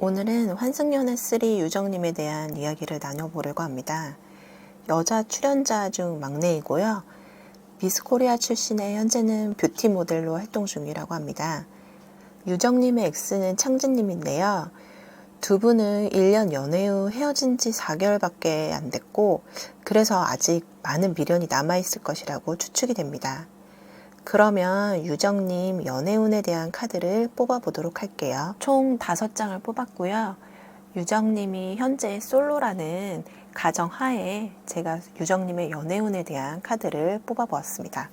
오늘은 환승연애 3 유정님에 대한 이야기를 나눠보려고 합니다. 여자 출연자 중 막내이고요. 미스코리아 출신의 현재는 뷰티 모델로 활동 중이라고 합니다. 유정님의 엑스는 창진님인데요. 두 분은 1년 연애 후 헤어진 지 4개월밖에 안 됐고, 그래서 아직 많은 미련이 남아있을 것이라고 추측이 됩니다. 그러면 유정님 연애운에 대한 카드를 뽑아보도록 할게요. 총 5장을 뽑았고요. 유정님이 현재 솔로라는 가정하에 제가 유정님의 연애운에 대한 카드를 뽑아보았습니다.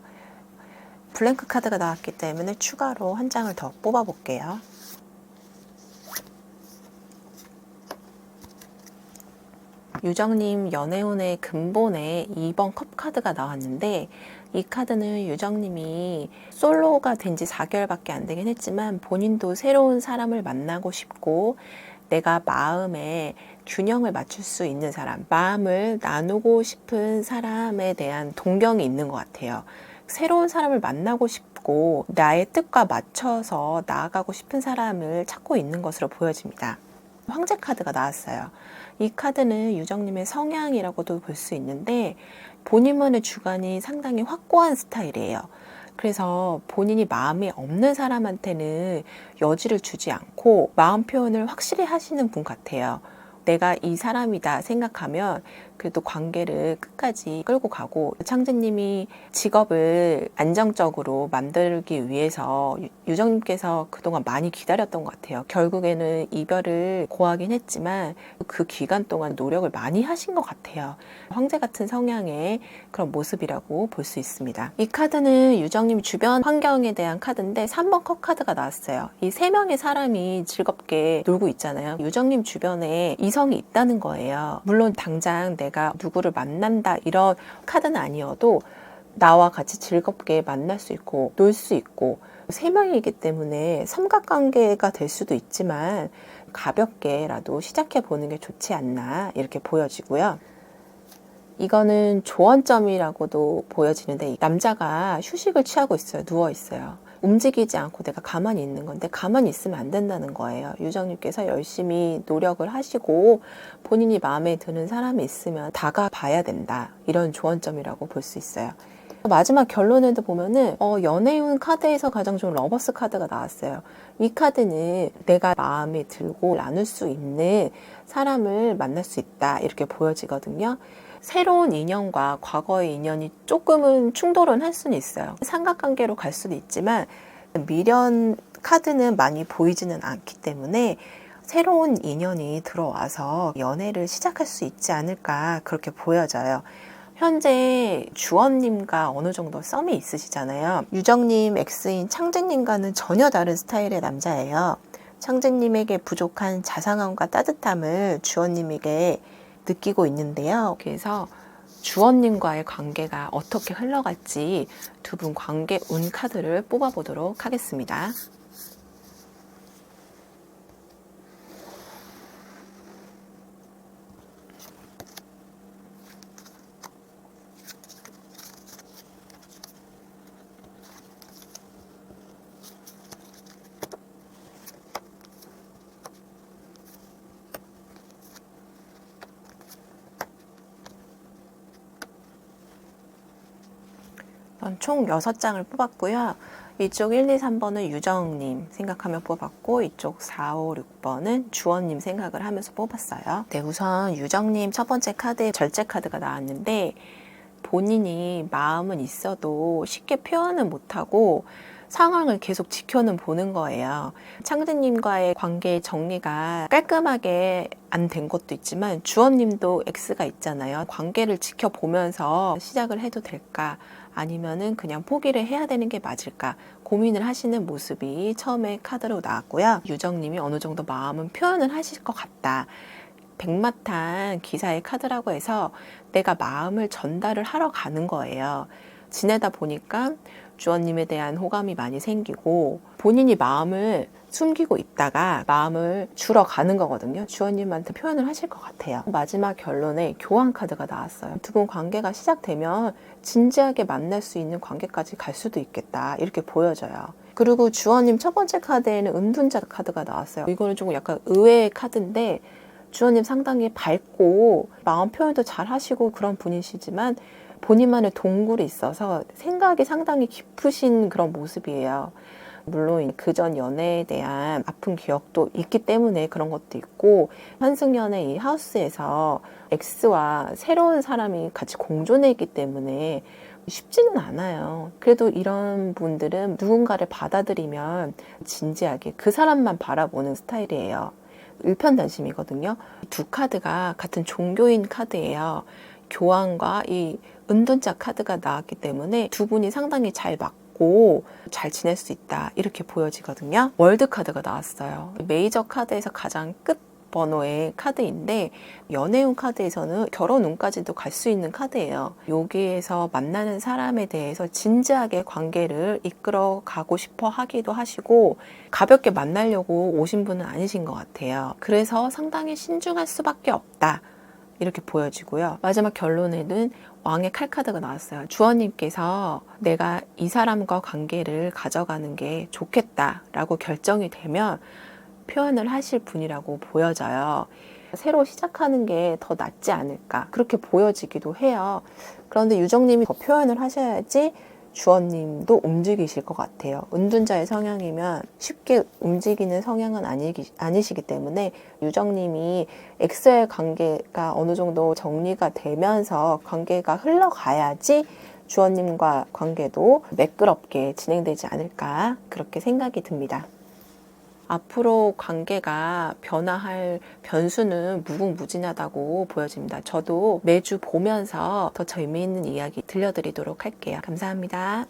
블랭크 카드가 나왔기 때문에 추가로 한 장을 더 뽑아볼게요. 유정님 연애운의 근본에 2번 컵 카드가 나왔는데, 이 카드는 유정님이 솔로가 된 지 4개월밖에 안 되긴 했지만 본인도 새로운 사람을 만나고 싶고 내가 마음에 균형을 맞출 수 있는 사람, 마음을 나누고 싶은 사람에 대한 동경이 있는 것 같아요. 새로운 사람을 만나고 싶고 나의 뜻과 맞춰서 나아가고 싶은 사람을 찾고 있는 것으로 보여집니다. 황제 카드가 나왔어요. 이 카드는 유정님의 성향이라고도 볼 수 있는데 본인만의 주관이 상당히 확고한 스타일이에요. 그래서 본인이 마음에 없는 사람한테는 여지를 주지 않고 마음 표현을 확실히 하시는 분 같아요. 내가 이 사람이다 생각하면 그래도 관계를 끝까지 끌고 가고, 창진님이 직업을 안정적으로 만들기 위해서 유정님께서 그동안 많이 기다렸던 것 같아요. 결국에는 이별을 고하긴 했지만 그 기간 동안 노력을 많이 하신 것 같아요. 황제 같은 성향의 그런 모습이라고 볼 수 있습니다. 이 카드는 유정님 주변 환경에 대한 카드인데 3번 컵 카드가 나왔어요. 이 3명의 사람이 즐겁게 놀고 있잖아요. 유정님 주변에 이성이 있다는 거예요. 물론 당장 내가 누구를 만난다 이런 카드는 아니어도 나와 같이 즐겁게 만날 수 있고 놀 수 있고, 3명이기 때문에 삼각관계가 될 수도 있지만 가볍게라도 시작해 보는 게 좋지 않나 이렇게 보여지고요. 이거는 조언점이라고도 보여지는데, 남자가 휴식을 취하고 있어요. 누워 있어요. 움직이지 않고 내가 가만히 있는 건데 가만히 있으면 안 된다는 거예요. 유정님께서 열심히 노력을 하시고 본인이 마음에 드는 사람이 있으면 다가봐야 된다, 이런 조언점이라고 볼 수 있어요. 마지막 결론에도 보면은 연애운 카드에서 가장 좋은 러버스 카드가 나왔어요. 이 카드는 내가 마음에 들고 나눌 수 있는 사람을 만날 수 있다, 이렇게 보여지거든요. 새로운 인연과 과거의 인연이 조금은 충돌은 할 수는 있어요. 삼각관계로 갈 수도 있지만 미련 카드는 많이 보이지는 않기 때문에 새로운 인연이 들어와서 연애를 시작할 수 있지 않을까, 그렇게 보여져요. 현재 주원님과 어느 정도 썸이 있으시잖아요. 유정님 X인 창진님과는 전혀 다른 스타일의 남자예요. 창진님에게 부족한 자상함과 따뜻함을 주원님에게 느끼고 있는데요. 그래서 주원님과의 관계가 어떻게 흘러갈지 두 분 관계 운 카드를 뽑아보도록 하겠습니다. 총 6장을 뽑았고요. 이쪽 1, 2, 3번은 유정님 생각하며 뽑았고, 이쪽 4, 5, 6번은 주원님 생각을 하면서 뽑았어요. 네, 우선 유정님 첫 번째 카드에 절제 카드가 나왔는데, 본인이 마음은 있어도 쉽게 표현은 못하고 상황을 계속 지켜는 보는 거예요. 창진님과의 관계 정리가 깔끔하게 안 된 것도 있지만 주원님도 X가 있잖아요. 관계를 지켜보면서 시작을 해도 될까, 아니면은 그냥 포기를 해야 되는 게 맞을까 고민을 하시는 모습이 처음에 카드로 나왔고요. 유정님이 어느 정도 마음은 표현을 하실 것 같다. 백마탄 기사의 카드라고 해서 내가 마음을 전달을 하러 가는 거예요. 지내다 보니까 주원님에 대한 호감이 많이 생기고 본인이 마음을 숨기고 있다가 마음을 주러 가는 거거든요. 주원님한테 표현을 하실 것 같아요. 마지막 결론에 교환 카드가 나왔어요. 두 분 관계가 시작되면 진지하게 만날 수 있는 관계까지 갈 수도 있겠다, 이렇게 보여져요. 그리고 주원님 첫 번째 카드에는 은둔자 카드가 나왔어요. 이거는 조금 약간 의외의 카드인데 주원님 상당히 밝고 마음 표현도 잘 하시고 그런 분이시지만 본인만의 동굴이 있어서 생각이 상당히 깊으신 그런 모습이에요. 물론 그전 연애에 대한 아픈 기억도 있기 때문에 그런 것도 있고, 환승연의 이 하우스에서 X와 새로운 사람이 같이 공존해 있기 때문에 쉽지는 않아요. 그래도 이런 분들은 누군가를 받아들이면 진지하게 그 사람만 바라보는 스타일이에요. 일편단심이거든요. 두 카드가 같은 종교인 카드예요. 교황과 이 은둔자 카드가 나왔기 때문에 두 분이 상당히 잘 맞고 잘 지낼 수 있다, 이렇게 보여지거든요. 월드 카드가 나왔어요. 메이저 카드에서 가장 끝 번호의 카드인데 연애운 카드에서는 결혼운까지도 갈 수 있는 카드예요. 여기에서 만나는 사람에 대해서 진지하게 관계를 이끌어 가고 싶어 하기도 하시고 가볍게 만나려고 오신 분은 아니신 것 같아요. 그래서 상당히 신중할 수밖에 없다, 이렇게 보여지고요. 마지막 결론에는 왕의 칼 카드가 나왔어요. 주원님께서 내가 이 사람과 관계를 가져가는 게 좋겠다라고 결정이 되면 표현을 하실 분이라고 보여져요. 새로 시작하는 게 더 낫지 않을까, 그렇게 보여지기도 해요. 그런데 유정님이 더 표현을 하셔야지 주원님도 움직이실 것 같아요. 은둔자의 성향이면 쉽게 움직이는 성향은 아니시기 때문에 유정님이 X의 관계가 어느 정도 정리가 되면서 관계가 흘러가야지 주원님과 관계도 매끄럽게 진행되지 않을까, 그렇게 생각이 듭니다. 앞으로 관계가 변화할 변수는 무궁무진하다고 보여집니다. 저도 매주 보면서 더 재미있는 이야기 들려드리도록 할게요. 감사합니다.